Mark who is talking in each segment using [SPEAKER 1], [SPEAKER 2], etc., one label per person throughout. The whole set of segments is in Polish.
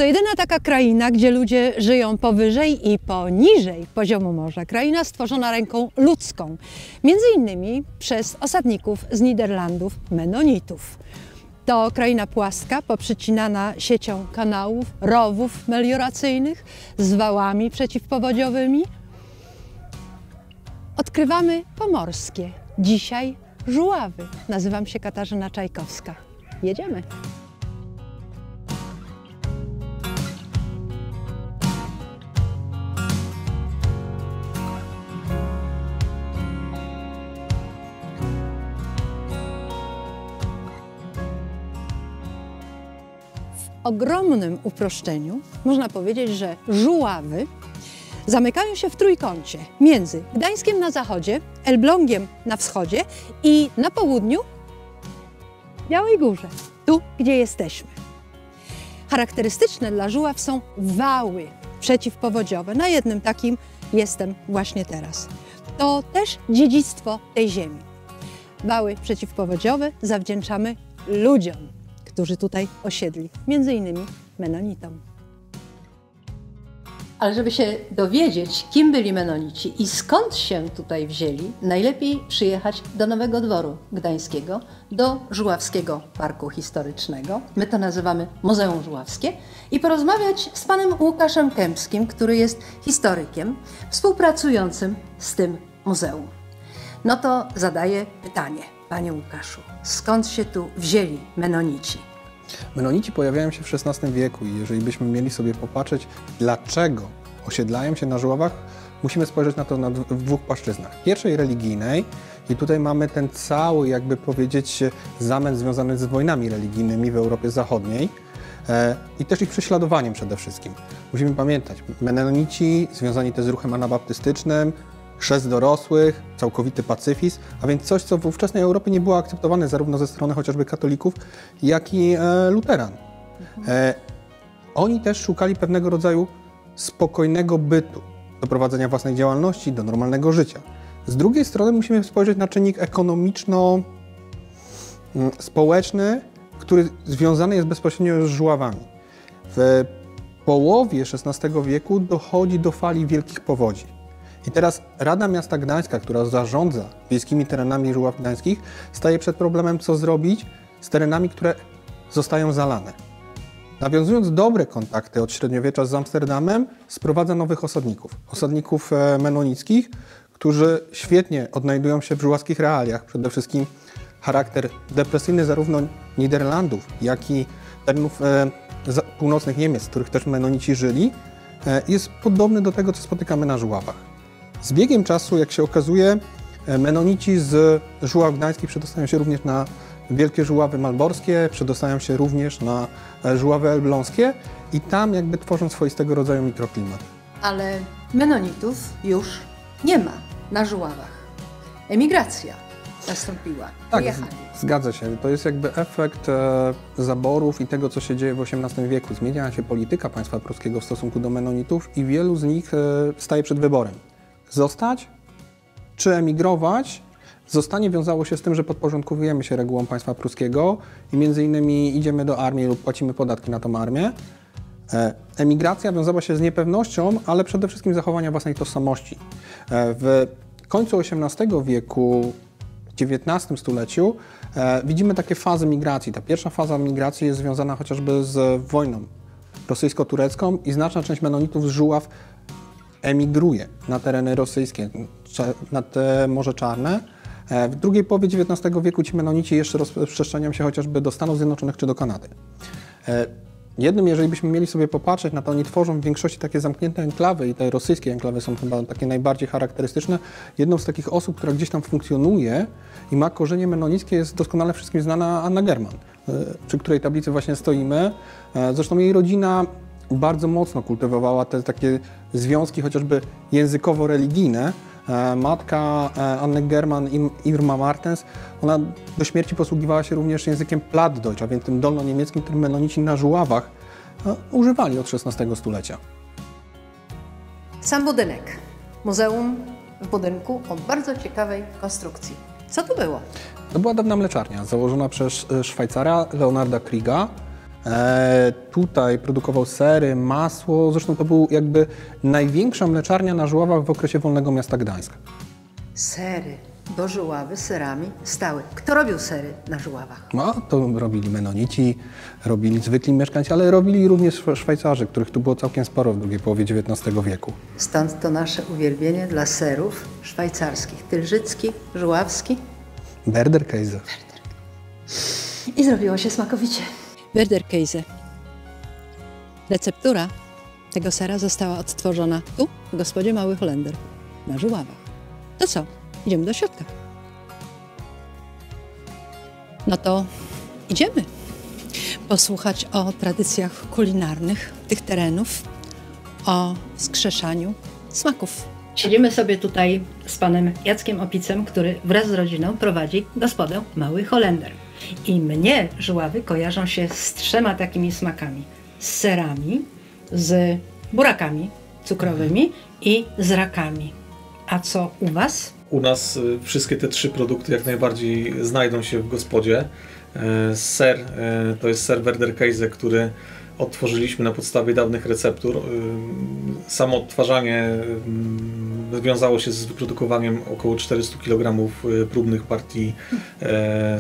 [SPEAKER 1] To jedyna taka kraina, gdzie ludzie żyją powyżej i poniżej poziomu morza. Kraina stworzona ręką ludzką, między innymi przez osadników z Niderlandów, Menonitów. To kraina płaska, poprzycinana siecią kanałów, rowów melioracyjnych z wałami przeciwpowodziowymi. Odkrywamy pomorskie, dzisiaj Żuławy. Nazywam się Katarzyna Czajkowska. Jedziemy. W ogromnym uproszczeniu można powiedzieć, że Żuławy zamykają się w trójkącie między Gdańskiem na zachodzie, Elblągiem na wschodzie i na południu Białej Górze, tu gdzie jesteśmy. Charakterystyczne dla Żuław są wały przeciwpowodziowe. Na jednym takim jestem właśnie teraz. To też dziedzictwo tej ziemi. Wały przeciwpowodziowe zawdzięczamy ludziom, którzy tutaj osiedli, między innymi Menonitom. Ale żeby się dowiedzieć, kim byli Menonici i skąd się tutaj wzięli, najlepiej przyjechać do Nowego Dworu Gdańskiego, do Żuławskiego Parku Historycznego. My to nazywamy Muzeum Żuławskie i porozmawiać z panem Łukaszem Kępskim, który jest historykiem współpracującym z tym muzeum. No to zadaję pytanie, panie Łukaszu, skąd się tu wzięli Menonici?
[SPEAKER 2] Menonici pojawiają się w XVI wieku i jeżeli byśmy mieli sobie popatrzeć, dlaczego osiedlają się na Żuławach, musimy spojrzeć na to w dwóch płaszczyznach. Pierwszej religijnej i tutaj mamy ten cały, jakby powiedzieć, zamęt związany z wojnami religijnymi w Europie Zachodniej i też ich prześladowaniem przede wszystkim. Musimy pamiętać, Menonici związani też z ruchem anabaptystycznym, chrzest dorosłych, całkowity pacyfizm, a więc coś, co w ówczesnej Europie nie było akceptowane zarówno ze strony chociażby katolików, jak i luteran. Oni też szukali pewnego rodzaju spokojnego bytu, do prowadzenia własnej działalności, do normalnego życia. Z drugiej strony musimy spojrzeć na czynnik ekonomiczno-społeczny, który związany jest bezpośrednio z Żuławami. W połowie XVI wieku dochodzi do fali wielkich powodzi. I teraz Rada Miasta Gdańska, która zarządza wiejskimi terenami Żuław Gdańskich, staje przed problemem, co zrobić z terenami, które zostają zalane. Nawiązując dobre kontakty od średniowiecza z Amsterdamem, sprowadza nowych osadników menonickich, którzy świetnie odnajdują się w żuławskich realiach. Przede wszystkim charakter depresyjny zarówno Niderlandów, jak i terenów północnych Niemiec, w których też Menonici żyli, jest podobny do tego, co spotykamy na Żuławach. Z biegiem czasu, jak się okazuje, Menonici z Żuław Gdańskich przedostają się również na Wielkie Żuławy Malborskie, przedostają się również na Żuławy Elbląskie i tam jakby tworzą swoistego rodzaju mikroklimat.
[SPEAKER 1] Ale Menonitów już nie ma na Żuławach. Emigracja nastąpiła.
[SPEAKER 2] Tak, zgadza się. To jest jakby efekt zaborów i tego, co się dzieje w XVIII wieku. Zmienia się polityka państwa pruskiego w stosunku do Menonitów i wielu z nich staje przed wyborem. Zostać czy emigrować? Zostanie wiązało się z tym, że podporządkowujemy się regułom państwa pruskiego i między innymi idziemy do armii lub płacimy podatki na tą armię. Emigracja wiązała się z niepewnością, ale przede wszystkim zachowania własnej tożsamości. W końcu XVIII wieku, w XIX stuleciu widzimy takie fazy migracji. Ta pierwsza faza migracji jest związana chociażby z wojną rosyjsko-turecką i znaczna część Menonitów z Żuław emigruje na tereny rosyjskie, na te Morze Czarne. W drugiej połowie XIX wieku ci Menonici jeszcze rozprzestrzeniają się chociażby do Stanów Zjednoczonych czy do Kanady. Jednym, jeżeli byśmy mieli sobie popatrzeć na to, oni tworzą w większości takie zamknięte enklawy i te rosyjskie enklawy są chyba takie najbardziej charakterystyczne. Jedną z takich osób, która gdzieś tam funkcjonuje i ma korzenie menonickie, jest doskonale wszystkim znana Anna German, przy której tablicy właśnie stoimy. Zresztą jej rodzina bardzo mocno kultywowała te takie związki chociażby językowo-religijne. Matka Anny German, Irma Martens, ona do śmierci posługiwała się również językiem Plattdeutsch, a więc tym dolnoniemieckim, którym Menonici na Żuławach używali od XVI stulecia.
[SPEAKER 1] Sam budynek. Muzeum w budynku o bardzo ciekawej konstrukcji. Co to było?
[SPEAKER 2] To była dawna mleczarnia założona przez Szwajcara Leonarda Kriega. Tutaj produkował sery, masło. Zresztą to był jakby największa mleczarnia na Żuławach w okresie Wolnego Miasta Gdańska.
[SPEAKER 1] Sery, bo Żuławy serami stały. Kto robił sery na Żuławach?
[SPEAKER 2] No, to robili menonici, robili zwykli mieszkańcy, ale robili również Szwajcarzy, których tu było całkiem sporo w drugiej połowie XIX wieku.
[SPEAKER 1] Stąd to nasze uwielbienie dla serów szwajcarskich. Tylżycki, żuławski.
[SPEAKER 2] Werderkäse.
[SPEAKER 1] I zrobiło się smakowicie. Werderkäse. Receptura tego sera została odtworzona tu, w gospodzie Mały Holender, na Żuławach. To co? Idziemy do środka. No to idziemy posłuchać o tradycjach kulinarnych tych terenów, o wskrzeszaniu smaków. Siedzimy sobie tutaj z panem Jackiem Opicem, który wraz z rodziną prowadzi gospodę Mały Holender. I mnie Żuławy kojarzą się z 3 takimi smakami. Z serami, z burakami cukrowymi i z rakami. A co u was?
[SPEAKER 3] U nas wszystkie te 3 produkty jak najbardziej znajdą się w gospodzie. Ser to jest ser Werderkäse, który odtworzyliśmy na podstawie dawnych receptur. Samo odtwarzanie wiązało się z wyprodukowaniem około 400 kg próbnych partii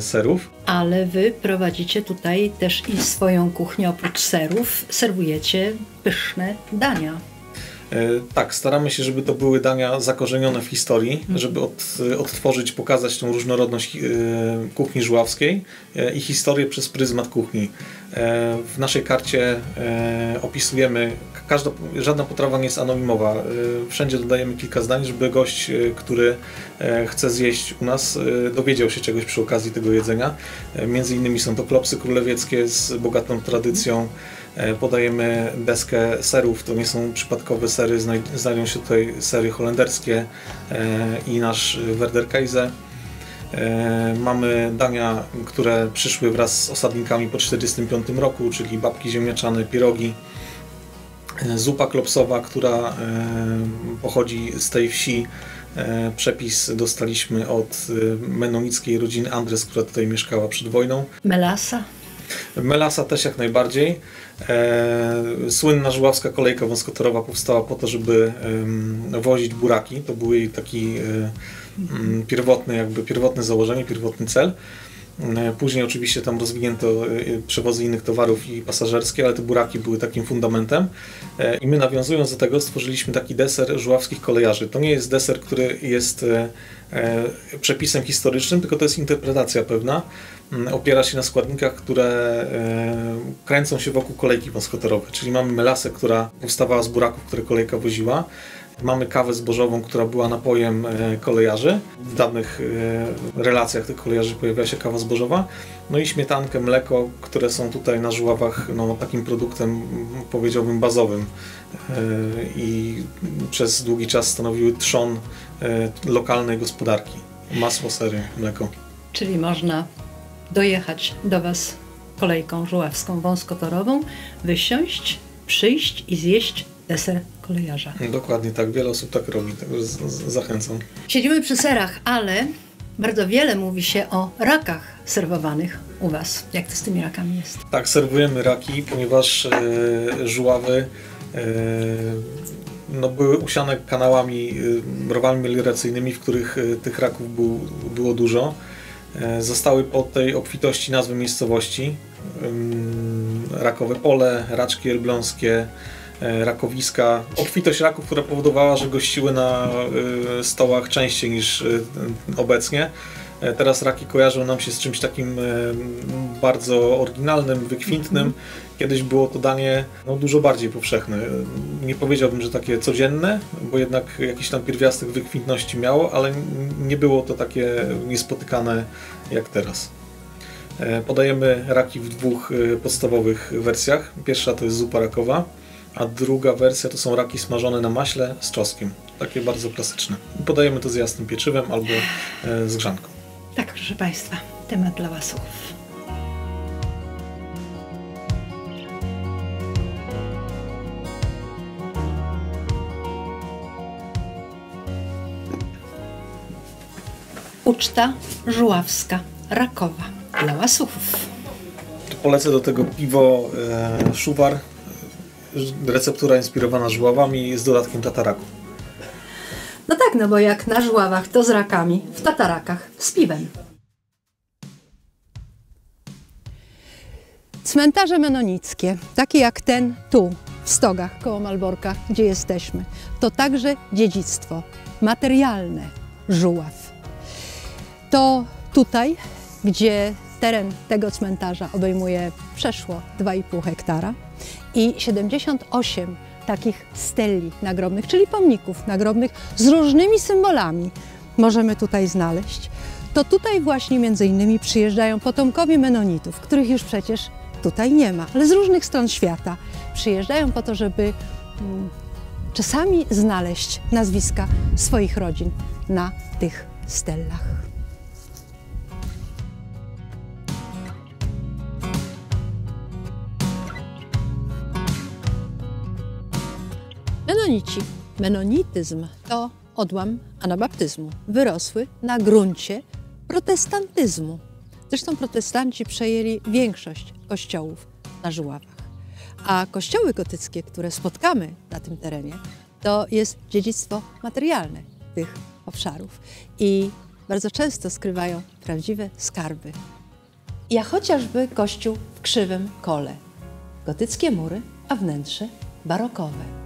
[SPEAKER 3] serów.
[SPEAKER 1] Ale wy prowadzicie tutaj też i swoją kuchnię, oprócz serów serwujecie pyszne dania.
[SPEAKER 3] Tak, staramy się, żeby to były dania zakorzenione w historii, żeby odtworzyć, pokazać tą różnorodność kuchni żuławskiej i historię przez pryzmat kuchni. W naszej karcie opisujemy, żadna potrawa nie jest anonimowa. Wszędzie dodajemy kilka zdań, żeby gość, który chce zjeść u nas, dowiedział się czegoś przy okazji tego jedzenia. Między innymi są to klopsy królewieckie z bogatą tradycją. Podajemy deskę serów, to nie są przypadkowe sery, znajdą się tutaj sery holenderskie i nasz Werderkäse. Mamy dania, które przyszły wraz z osadnikami po 1945 roku, czyli babki ziemniaczane, pierogi. Zupa klopsowa, która pochodzi z tej wsi. Przepis dostaliśmy od menonickiej rodziny Andres, która tutaj mieszkała przed wojną.
[SPEAKER 1] Melasa?
[SPEAKER 3] Melasa też jak najbardziej. Słynna żuławska kolejka wąskotorowa powstała po to, żeby wozić buraki. To był jej taki pierwotne założenie, pierwotny cel. Później oczywiście tam rozwinięto przewozy innych towarów i pasażerskie, ale te buraki były takim fundamentem. I my, nawiązując do tego, stworzyliśmy taki deser żuławskich kolejarzy. To nie jest deser, który jest przepisem historycznym, tylko to jest interpretacja pewna. Opiera się na składnikach, które kręcą się wokół kolejki wąskotorowej. Czyli mamy melasę, która powstawała z buraków, które kolejka woziła. Mamy kawę zbożową, która była napojem kolejarzy. W dawnych relacjach tych kolejarzy pojawiała się kawa zbożowa. No i śmietankę, mleko, które są tutaj na Żuławach takim produktem, powiedziałbym, bazowym. I przez długi czas stanowiły trzon lokalnej gospodarki. Masło, sery, mleko.
[SPEAKER 1] Czyli można dojechać do was kolejką żuławską wąskotorową, wysiąść, przyjść i zjeść deser kolejarza.
[SPEAKER 3] Dokładnie tak, wiele osób tak robi, także zachęcam.
[SPEAKER 1] Siedzimy przy serach, ale bardzo wiele mówi się o rakach serwowanych u was. Jak to z tymi rakami jest?
[SPEAKER 3] Tak, serwujemy raki, ponieważ Żuławy były usiane kanałami, rowami melioracyjnymi, w których tych raków było dużo. Zostały po tej obfitości nazwy miejscowości. Rakowe Pole, Raczki Elbląskie, rakowiska. Obfitość raków, która powodowała, że gościły na stołach częściej niż obecnie. Teraz raki kojarzą nam się z czymś takim bardzo oryginalnym, wykwintnym. Kiedyś było to danie dużo bardziej powszechne. Nie powiedziałbym, że takie codzienne, bo jednak jakiś tam pierwiastek wykwintności miało, ale nie było to takie niespotykane jak teraz. Podajemy raki w 2 podstawowych wersjach. Pierwsza to jest zupa rakowa, a druga wersja to są raki smażone na maśle z czosnkiem. Takie bardzo klasyczne. Podajemy to z jasnym pieczywem albo z grzanką.
[SPEAKER 1] Tak, proszę Państwa, temat dla łasuchów. Uczta żuławska, rakowa dla łasuchów.
[SPEAKER 3] Polecę do tego piwo Szuwar, receptura inspirowana żuławami z dodatkiem tataraku.
[SPEAKER 1] No tak, no bo jak na żuławach, to z rakami, w tatarakach z piwem. Cmentarze menonickie, takie jak ten tu, w Stogach, koło Malborka, gdzie jesteśmy, to także dziedzictwo materialne Żuław. To tutaj, gdzie teren tego cmentarza obejmuje przeszło 2,5 hektara i 78 takich steli nagrobnych, czyli pomników nagrobnych z różnymi symbolami możemy tutaj znaleźć, to tutaj właśnie między innymi przyjeżdżają potomkowie menonitów, których już przecież tutaj nie ma, ale z różnych stron świata przyjeżdżają po to, żeby czasami znaleźć nazwiska swoich rodzin na tych stellach. Menonici. Menonityzm to odłam anabaptyzmu, wyrosły na gruncie protestantyzmu. Zresztą protestanci przejęli większość kościołów na Żuławach. A kościoły gotyckie, które spotkamy na tym terenie, to jest dziedzictwo materialne tych obszarów i bardzo często skrywają prawdziwe skarby. Jak chociażby kościół w Krzywym Kole. Gotyckie mury, a wnętrze barokowe.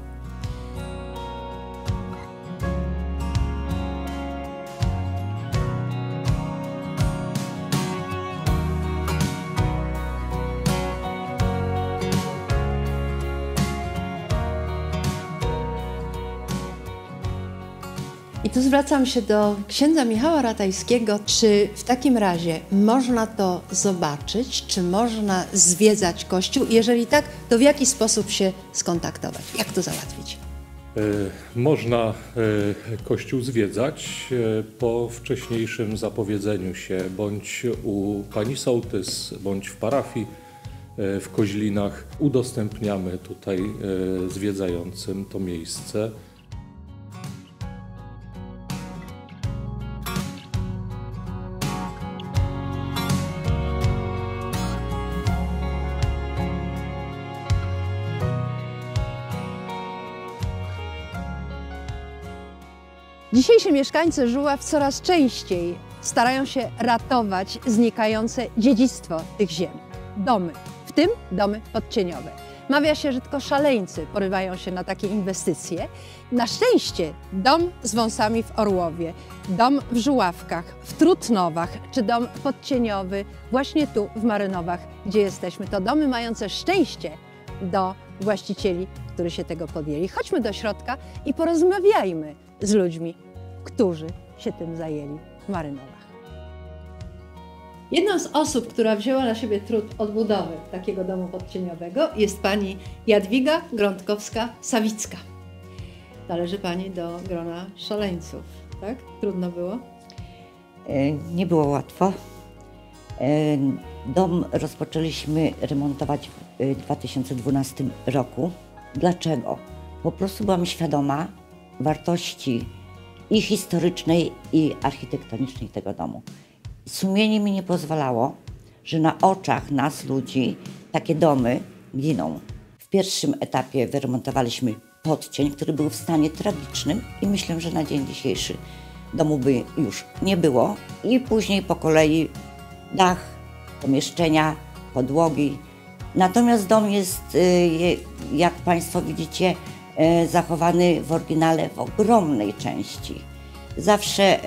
[SPEAKER 1] I tu zwracam się do księdza Michała Ratajskiego, czy w takim razie można to zobaczyć, czy można zwiedzać kościół? Jeżeli tak, to w jaki sposób się skontaktować? Jak to załatwić?
[SPEAKER 4] Można kościół zwiedzać po wcześniejszym zapowiedzeniu się, bądź u pani sołtys, bądź w parafii w Koźlinach. Udostępniamy tutaj zwiedzającym to miejsce.
[SPEAKER 1] Dzisiejsi mieszkańcy Żuław coraz częściej starają się ratować znikające dziedzictwo tych ziem. Domy, w tym domy podcieniowe. Mawia się, że tylko szaleńcy porywają się na takie inwestycje. Na szczęście dom z wąsami w Orłowie, dom w Żuławkach, w Trutnowach czy dom podcieniowy właśnie tu w Marynowach, gdzie jesteśmy, to domy mające szczęście do właścicieli, którzy się tego podjęli. Chodźmy do środka i porozmawiajmy z ludźmi, którzy się tym zajęli w Marynowach. Jedną z osób, która wzięła na siebie trud odbudowy takiego domu podcieniowego, jest pani Jadwiga Grądkowska-Sawicka. Należy pani do grona szaleńców, tak? Trudno było?
[SPEAKER 5] Nie było łatwo. Dom rozpoczęliśmy remontować w 2012 roku. Dlaczego? Po prostu byłam świadoma wartości i historycznej, i architektonicznej tego domu. Sumienie mi nie pozwalało, że na oczach nas, ludzi, takie domy giną. W pierwszym etapie wyremontowaliśmy podcień, który był w stanie tragicznym i myślę, że na dzień dzisiejszy domu by już nie było. I później po kolei dach, pomieszczenia, podłogi. Natomiast dom jest, jak Państwo widzicie, zachowany w oryginale w ogromnej części. Zawsze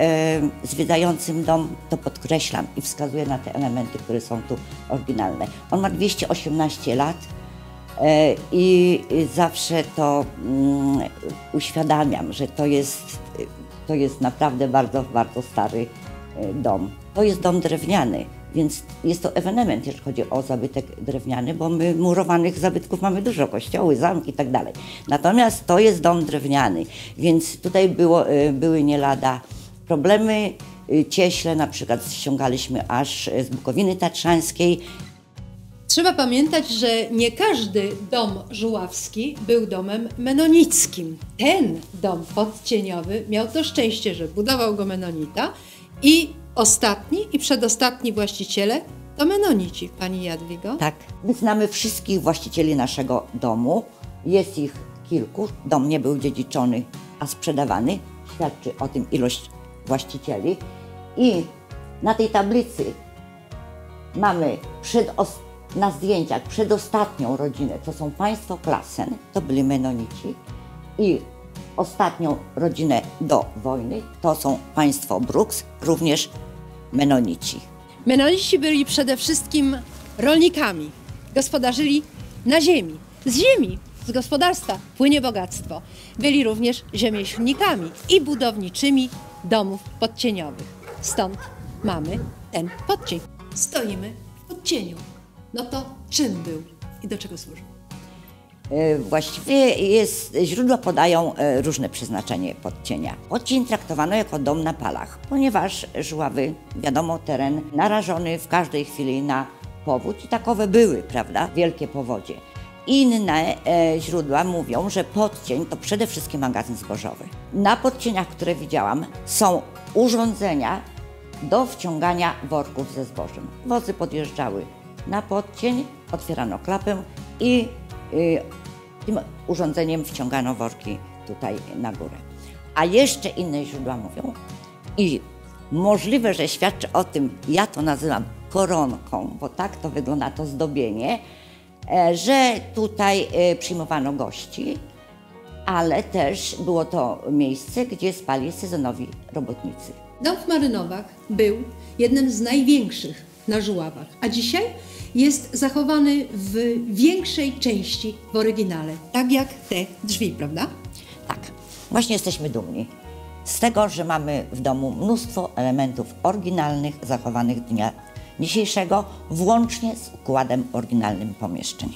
[SPEAKER 5] zwiedzającym dom to podkreślam i wskazuję na te elementy, które są tu oryginalne. On ma 218 lat i zawsze to uświadamiam, że to jest naprawdę bardzo, bardzo stary dom. To jest dom drewniany, więc jest to ewenement, jeżeli chodzi o zabytek drewniany, bo my murowanych zabytków mamy dużo, kościoły, zamki i tak dalej. Natomiast to jest dom drewniany, więc tutaj były nie lada problemy. Cieśle na przykład ściągaliśmy aż z Bukowiny Tatrzańskiej.
[SPEAKER 1] Trzeba pamiętać, że nie każdy dom żuławski był domem menonickim. Ten dom podcieniowy miał to szczęście, że budował go menonita i ostatni i przedostatni właściciele To menonici, pani Jadwigo?
[SPEAKER 5] Tak, my znamy wszystkich właścicieli naszego domu. Jest ich kilku. Dom nie był dziedziczony, a sprzedawany. Świadczy o tym ilość właścicieli. I na tej tablicy mamy na zdjęciach przedostatnią rodzinę, to są państwo Klassen, to byli menonici. I ostatnią rodzinę do wojny, to są państwo Brooks, również menonici.
[SPEAKER 1] Menonici byli przede wszystkim rolnikami, gospodarzyli na ziemi. Z ziemi, z gospodarstwa płynie bogactwo. Byli również rzemieślnikami i budowniczymi domów podcieniowych. Stąd mamy ten podcień. Stoimy w podcieniu. No to czym był i do czego służył?
[SPEAKER 5] Właściwie źródła podają różne przeznaczenie podcienia. Podcień traktowano jako dom na palach, ponieważ Żuławy, wiadomo, teren narażony w każdej chwili na powódź i takowe były, prawda, wielkie powodzie. Inne źródła mówią, że podcień to przede wszystkim magazyn zbożowy. Na podcieniach, które widziałam, są urządzenia do wciągania worków ze zbożem. Wozy podjeżdżały na podcień, otwierano klapę i tym urządzeniem wciągano worki tutaj na górę. A jeszcze inne źródła mówią i możliwe, że świadczy o tym, ja to nazywam koronką, bo tak to wygląda to zdobienie, że tutaj przyjmowano gości, ale też było to miejsce, gdzie spali sezonowi robotnicy.
[SPEAKER 1] Dom w Marynowach był jednym z największych na Żuławach, a dzisiaj jest zachowany w większej części w oryginale, tak jak te drzwi, prawda?
[SPEAKER 5] Tak, właśnie jesteśmy dumni z tego, że mamy w domu mnóstwo elementów oryginalnych, zachowanych dnia dzisiejszego, włącznie z układem oryginalnym pomieszczeń.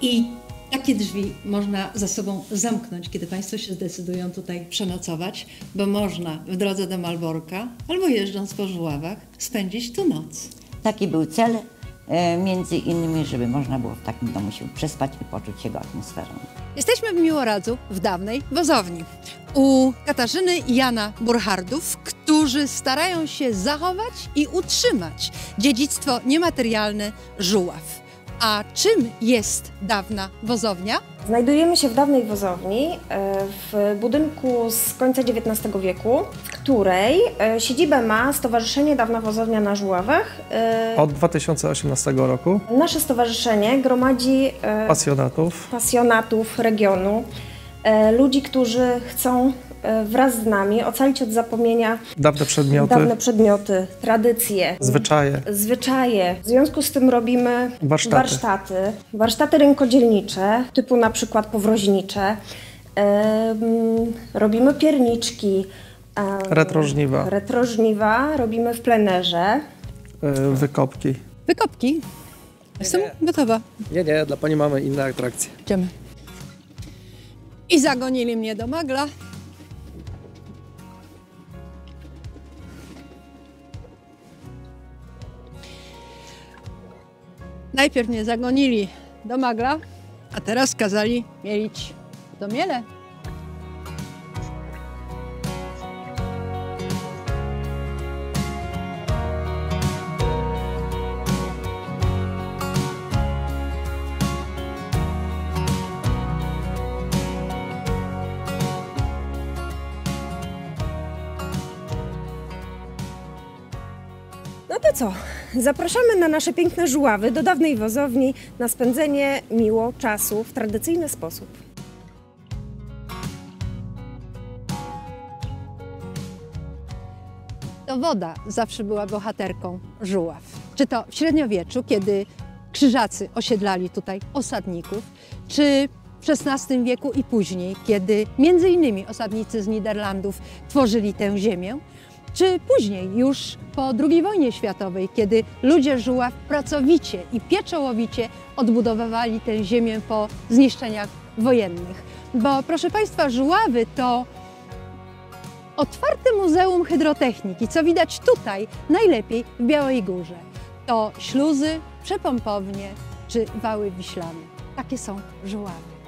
[SPEAKER 1] I takie drzwi można za sobą zamknąć, kiedy Państwo się zdecydują tutaj przenocować, bo można w drodze do Malborka albo jeżdżąc po Żuławach spędzić tu noc.
[SPEAKER 5] Taki był cel, między innymi, żeby można było w takim domu się przespać i poczuć jego atmosferę.
[SPEAKER 1] Jesteśmy w Miłoradzu, w dawnej wozowni, u Katarzyny i Jana Burchardów, którzy starają się zachować i utrzymać dziedzictwo niematerialne Żuław. A czym jest dawna wozownia?
[SPEAKER 6] Znajdujemy się w dawnej wozowni, w budynku z końca XIX wieku, w której siedzibę ma Stowarzyszenie Dawna Wozownia na Żuławach.
[SPEAKER 7] Od 2018 roku
[SPEAKER 6] Nasze stowarzyszenie gromadzi pasjonatów regionu, ludzi, którzy chcą wraz z nami ocalić od zapomnienia
[SPEAKER 7] dawne
[SPEAKER 6] przedmioty, tradycje, zwyczaje. W związku z tym robimy warsztaty rękodzielnicze, typu na przykład powroźnicze. Robimy pierniczki, retrożniwa, robimy w plenerze.
[SPEAKER 7] Wykopki.
[SPEAKER 1] Wykopki? Jestem gotowa.
[SPEAKER 7] Nie, dla pani mamy inne atrakcje.
[SPEAKER 1] Idziemy. I zagonili mnie do magla. Najpierw mnie zagonili do magla, a teraz kazali mielić do miele.
[SPEAKER 6] No to co? Zapraszamy na nasze piękne Żuławy, do dawnej wozowni, na spędzenie miło czasu w tradycyjny sposób.
[SPEAKER 1] To woda zawsze była bohaterką Żuław. Czy to w średniowieczu, kiedy krzyżacy osiedlali tutaj osadników, czy w XVI wieku i później, kiedy między innymi osadnicy z Niderlandów tworzyli tę ziemię, czy później, już po II wojnie światowej, kiedy ludzie Żuław pracowicie i pieczołowicie odbudowywali tę ziemię po zniszczeniach wojennych. Bo proszę Państwa, Żuławy to otwarte Muzeum Hydrotechniki, co widać tutaj najlepiej w Białej Górze. To śluzy, przepompownie czy wały wiślane. Takie są Żuławy.